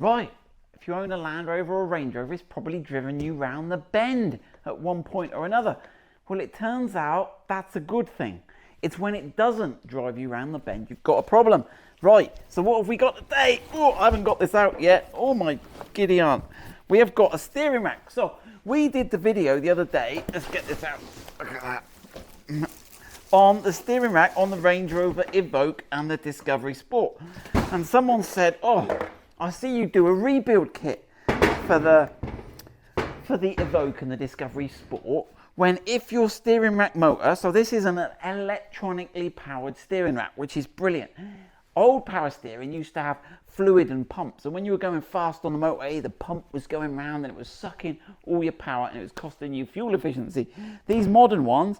Right, if you own a Land Rover or a Range Rover, it's probably driven you round the bend at one point or another. Well, it turns out that's a good thing. It's when it doesn't drive you round the bend, you've got a problem. Right, so what have we got today? Oh, I haven't got this out yet. Oh my giddy aunt. We have got a steering rack. So we did the video the other day. Let's get this out. Look at that. On the steering rack on the Range Rover Evoque and the Discovery Sport. And someone said, oh, I see you do a rebuild kit for the Evoque and the Discovery Sport. When if your steering rack motor, so this is an electronically powered steering rack, which is brilliant. Old power steering used to have fluid and pumps, and when you were going fast on the motorway, the pump was going round and it was sucking all your power and it was costing you fuel efficiency. These modern ones,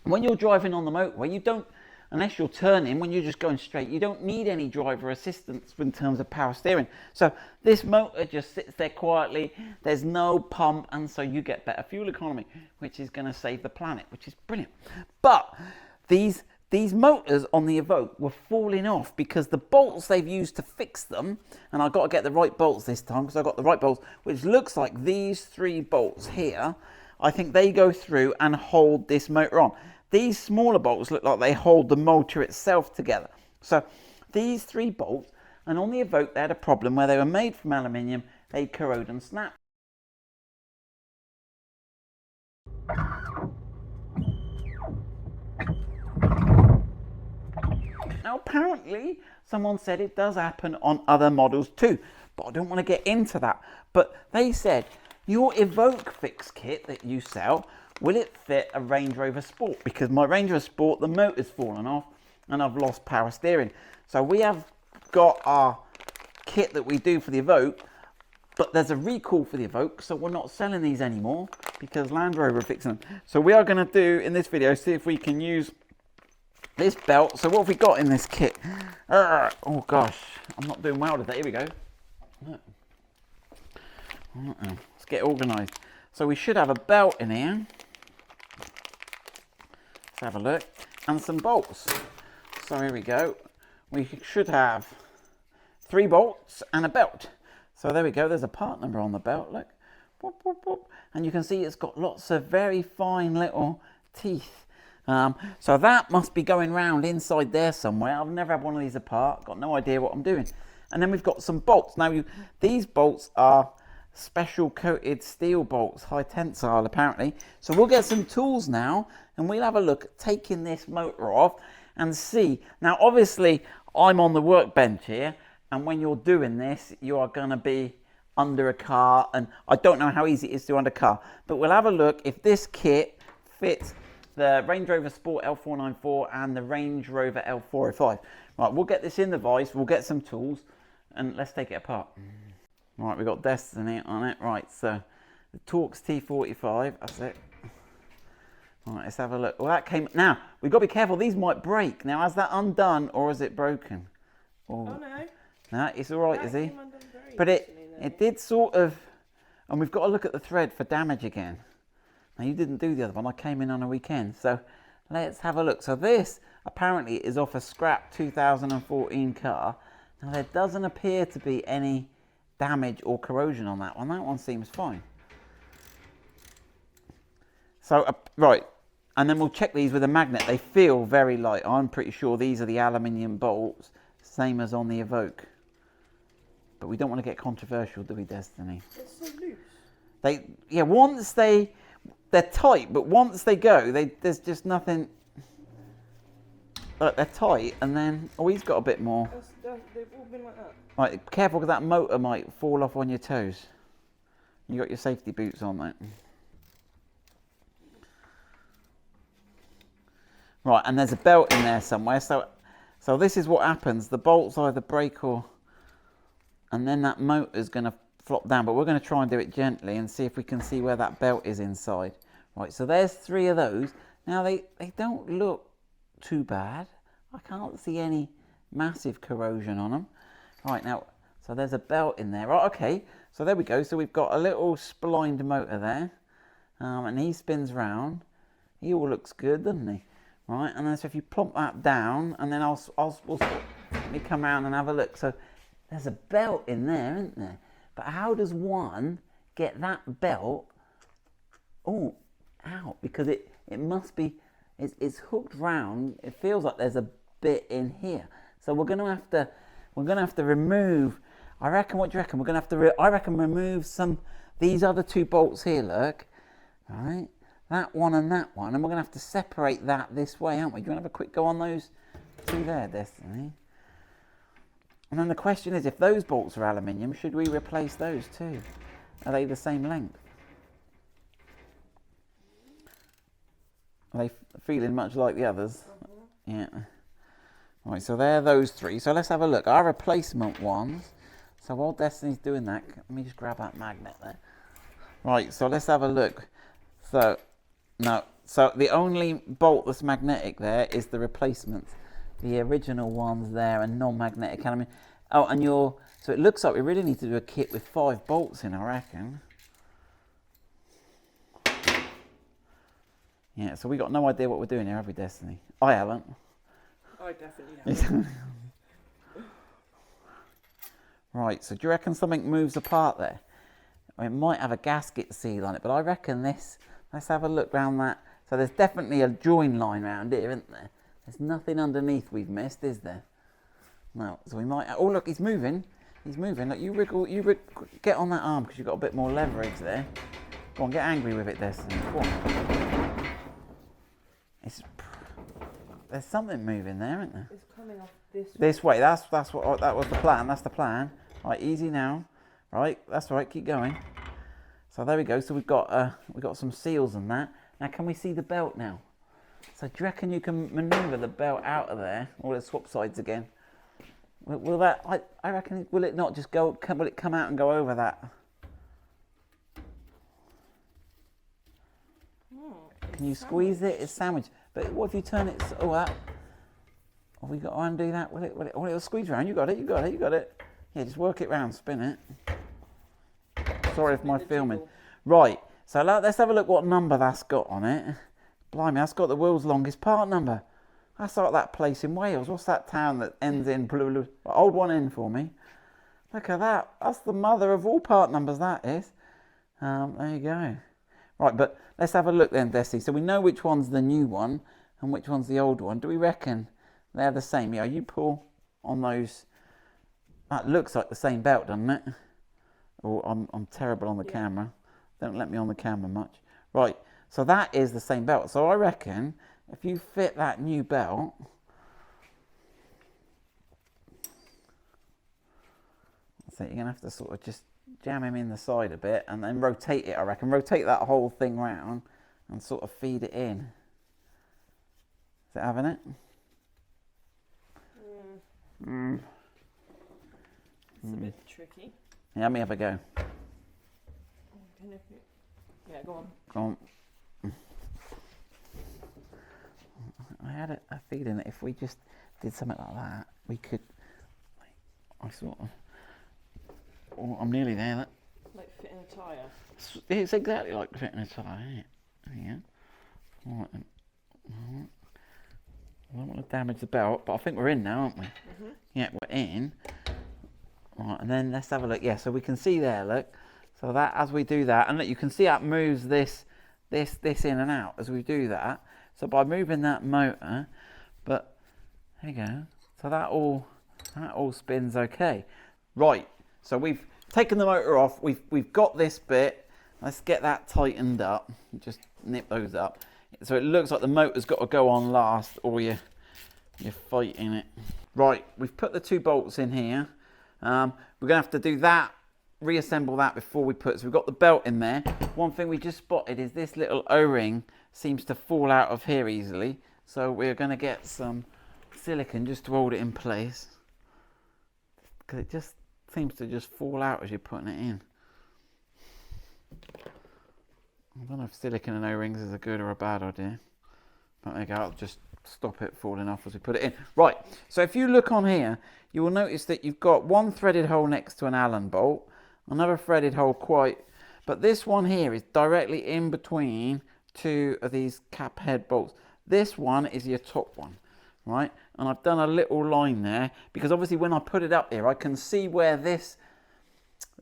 when you're driving on the motorway, you don't, unless you're turning, when you're just going straight, you don't need any driver assistance in terms of power steering. So this motor just sits there quietly, there's no pump, and so you get better fuel economy, which is going to save the planet, which is brilliant. But these motors on the Evoque were falling off because the bolts they've used to fix them, and I've got to get the right bolts this time because I've got the right bolts, which looks like these 3 bolts here. I think they go through and hold this motor on. These smaller bolts look like they hold the motor itself together. So these 3 bolts, and on the Evoque they had a problem where they were made from aluminium, they corrode and snap. Now apparently someone said it does happen on other models too, but I don't want to get into that. But they said, your Evoque fix kit that you sell, will it fit a Range Rover Sport? Because my Range Rover Sport, the motor's fallen off and I've lost power steering. So we have got our kit that we do for the Evoque, but there's a recall for the Evoque, so we're not selling these anymore because Land Rover are fixing them. So we are going to do in this video, see if we can use this belt. So what have we got in this kit? Oh gosh, I'm not doing well today. Here we go. Let's get organised. So we should have a belt in here. Let's have a look. And some bolts. So here we go. We should have 3 bolts and a belt. So there we go. There's a part number on the belt. Look. Boop, boop, boop. And you can see it's got lots of very fine little teeth. So that must be going round inside there somewhere. I've never had one of these apart. Got no idea what I'm doing. And then we've got some bolts. Now these bolts are special coated steel bolts, high tensile apparently. So we'll get some tools now and we'll have a look at taking this motor off and see. Now obviously I'm on the workbench here, and when you're doing this you are going to be under a car, and I don't know how easy it is to under a car, but we'll have a look if this kit fits the Range Rover Sport L494 and the Range Rover L405. Right, we'll get this in the vise, we'll get some tools and let's take it apart. Right, we've got Destiny on it. Right, so the Torx T45, that's it. Right, let's have a look. Well, that came, now, we've got to be careful, these might break. Now, is that undone or is it broken? Oh no. No, it's all right, is he? But it did sort of, and we've got to look at the thread for damage again. Now, you didn't do the other one, I came in on a weekend. So let's have a look. So this apparently is off a scrap 2014 car. Now, there doesn't appear to be any damage or corrosion on that one. That one seems fine. So, right, and then we'll check these with a magnet. They feel very light. I'm pretty sure these are the aluminium bolts, same as on the Evoque. But we don't want to get controversial, do we, Destiny? It's so loose. Once they're tight, but once they go, there's just nothing. Look, they're tight, and then, oh, he's got a bit more. They've all been like that. Right, careful because that motor might fall off on your toes. You got your safety boots on, mate. Right, and there's a belt in there somewhere. So this is what happens. The bolts either break or, and then that motor's going to flop down. But we're going to try and do it gently and see if we can see where that belt is inside. Right, so there's 3 of those. Now they don't look too bad. I can't see any massive corrosion on them. Right, now, so there's a belt in there. Right, okay, so there we go. So we've got a little splined motor there, and he spins round. He all looks good, doesn't he? Right, and then so if you plump that down, and then we'll let me come around and have a look. So there's a belt in there, isn't there? But how does one get that belt out? Because it must be, it's hooked round. It feels like there's a bit in here. So we're gonna have to remove. I reckon. What do you reckon? We're gonna have to. I reckon remove these other two bolts here. Look, all right, that one and that one, and we're gonna have to separate that this way, aren't we? Do you want to have a quick go on those two there, Destiny? And then the question is, if those bolts are aluminium, should we replace those too? Are they the same length? Are they feeling much like the others? Yeah. Right, so there are those three. So let's have a look. Our replacement ones. So while Destiny's doing that, let me just grab that magnet there. Right, so let's have a look. So the only bolt that's magnetic there is the replacement. The original ones there are non-magnetic aluminium. Oh, and so it looks like we really need to do a kit with 5 bolts in, I reckon. Yeah, so we got no idea what we're doing here, have we, Destiny? I haven't. I definitely haven't. Right, so do you reckon something moves apart there? I mean, it might have a gasket seal on it, but I reckon this, let's have a look round that. So there's definitely a join line round here, isn't there? There's nothing underneath we've missed, is there? No, so we might, oh look, he's moving. He's moving. Look, you wriggle, get on that arm because you've got a bit more leverage there. Go on, get angry with it, Destiny. Go on. There's something moving there, isn't there? It's coming off this way. This way. That was the plan. That's the plan. Right, easy now. Right, that's right. Keep going. So there we go. So we've got some seals and that. Now can we see the belt now? So do you reckon you can manoeuvre the belt out of there? Or let's swap sides again. Will that? I reckon. Will it not just go? Will it come out and go over that? Can you squeeze it? It's sandwiched. But what if you turn it? Oh, that. Oh, we got to undo that. Will it? Oh, it'll squeeze around. You got it. You got it. You got it. Yeah, just work it round. Spin it. Sorry if my filming. Right. So let's have a look what number that's got on it. Blimey, that's got the world's longest part number. That's like that place in Wales. What's that town that ends in blue? Hold one in for me. Look at that. That's the mother of all part numbers, that is. There you go. Right, but let's have a look then, Desi. So we know which one's the new one and which one's the old one. Do we reckon they're the same? Yeah, you pull on those. That looks like the same belt, doesn't it? Oh, I'm terrible on the camera. Don't let me on the camera much. Right, so that is the same belt. So I reckon if you fit that new belt, so you're going to have to sort of just jam him in the side a bit and then rotate it, I reckon. Rotate that whole thing round and sort of feed it in. Is it having it? It's a bit tricky. Yeah, let me have a go. Yeah, go on. Go on. I had a feeling that if we just did something like that, we could. I sort of. Oh, I'm nearly there. That. Like fitting a tyre. It's exactly like fitting a tyre, isn't it? Yeah. All right then. All right. I don't want to damage the belt, but I think we're in now, aren't we? Yeah, we're in. Right, and then let's have a look. Yeah, so we can see there, look. So that, as we do that, and look, you can see that moves this in and out as we do that. So by moving that motor, but there you go. So that all spins okay. Right. So we've taken the motor off. We've got this bit. Let's get that tightened up. Just nip those up. So it looks like the motor's got to go on last, or you're fighting it. Right. We've put the 2 bolts in here. We're gonna have to do that. Reassemble that before we put. So we've got the belt in there. One thing we just spotted is this little O-ring seems to fall out of here easily. So we're going to get some silicone just to hold it in place, because it just seems to just fall out as you're putting it in. I don't know if silicone and O-rings is a good or a bad idea. But there you go. I'll just stop it falling off as we put it in. Right. So if you look on here, you will notice that you've got one threaded hole next to an Allen bolt. Another threaded hole but this one here is directly in between 2 of these cap head bolts. This one is your top one. right? And I've done a little line there because obviously when I put it up here, I can see where this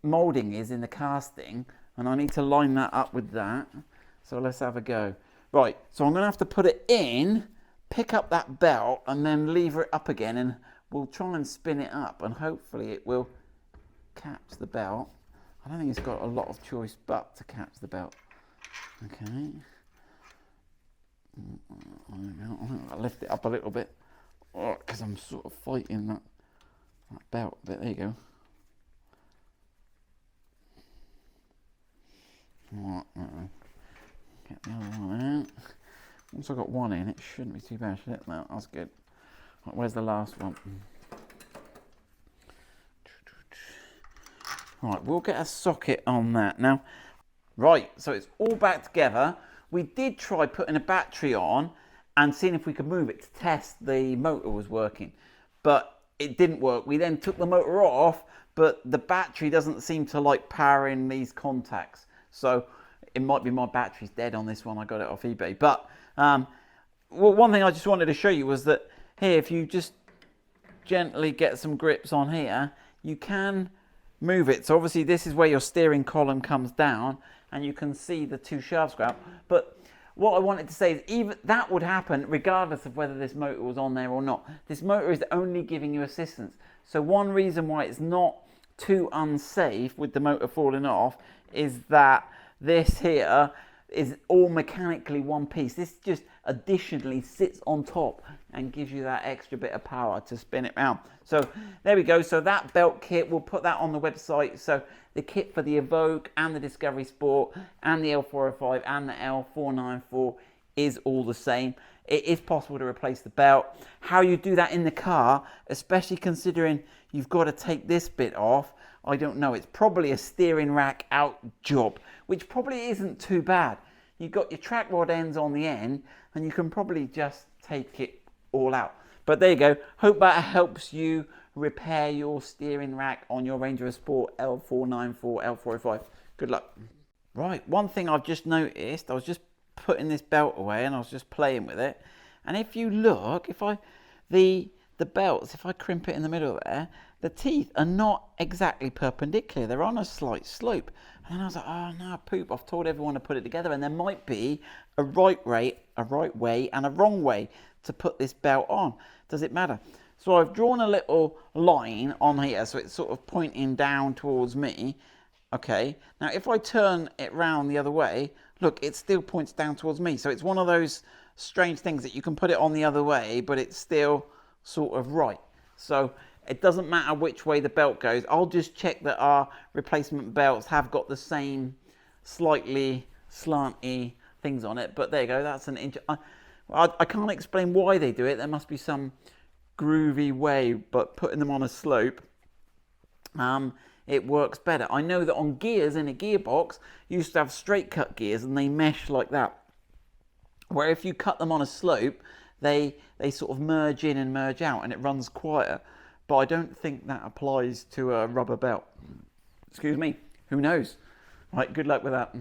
moulding is in the casting, and I need to line that up with that. So let's have a go. Right, so I'm going to have to put it in, pick up that belt, and then lever it up again, and we'll try and spin it up, and hopefully it will catch the belt. I don't think it's got a lot of choice but to catch the belt. Okay. I'll lift it up a little bit because I'm sort of fighting that belt a bit. There you go. Get the other one out. Once I've got one in, it shouldn't be too bad, should it? No, that's good. Right, where's the last one? Right, we'll get a socket on that. Now, right, so it's all back together. We did try putting a battery on and seeing if we could move it to test the motor was working, but it didn't work. We then took the motor off, but the battery doesn't seem to like powering these contacts. So it might be my battery's dead on this one. I got it off eBay. But well, one thing I just wanted to show you was that here, if you just gently get some grips on here, you can move it. So obviously this is where your steering column comes down and you can see the two shafts go out. But what I wanted to say is even that would happen regardless of whether this motor was on there or not. This motor is only giving you assistance. So one reason why it's not too unsafe with the motor falling off is that this here is all mechanically one piece. This just additionally sits on top and gives you that extra bit of power to spin it round. So there we go. So that belt kit, we'll put that on the website. So the kit for the Evoque and the Discovery Sport and the L405 and the L494 is all the same. It is possible to replace the belt. How you do that in the car, especially considering you've got to take this bit off, I don't know. It's probably a steering rack out job, which probably isn't too bad. You've got your track rod ends on the end and you can probably just take it all out. But there you go. Hope that helps you repair your steering rack on your Range Rover Sport L494, L405. Good luck. Right, one thing I've just noticed, I was just putting this belt away and I was just playing with it. And if you look, the belts, if I crimp it in the middle there, the teeth are not exactly perpendicular. They're on a slight slope. And I was like, oh no, poop. I've told everyone to put it together. And there might be a right way and a wrong way to put this belt on. Does it matter? So I've drawn a little line on here. So it's sort of pointing down towards me. Okay. Now, if I turn it round the other way, look, it still points down towards me. So it's one of those strange things that you can put it on the other way, but it's still sort of right. So it doesn't matter which way the belt goes. I'll just check that our replacement belts have got the same slightly slanty things on it. But there you go. That's an inch. I can't explain why they do it. There must be some groovy way, but putting them on a slope, it works better. I know that on gears in a gearbox, you used to have straight cut gears and they mesh like that. Where if you cut them on a slope, they sort of merge in and merge out and it runs quieter. But I don't think that applies to a rubber belt. Excuse me, who knows? Right, good luck with that.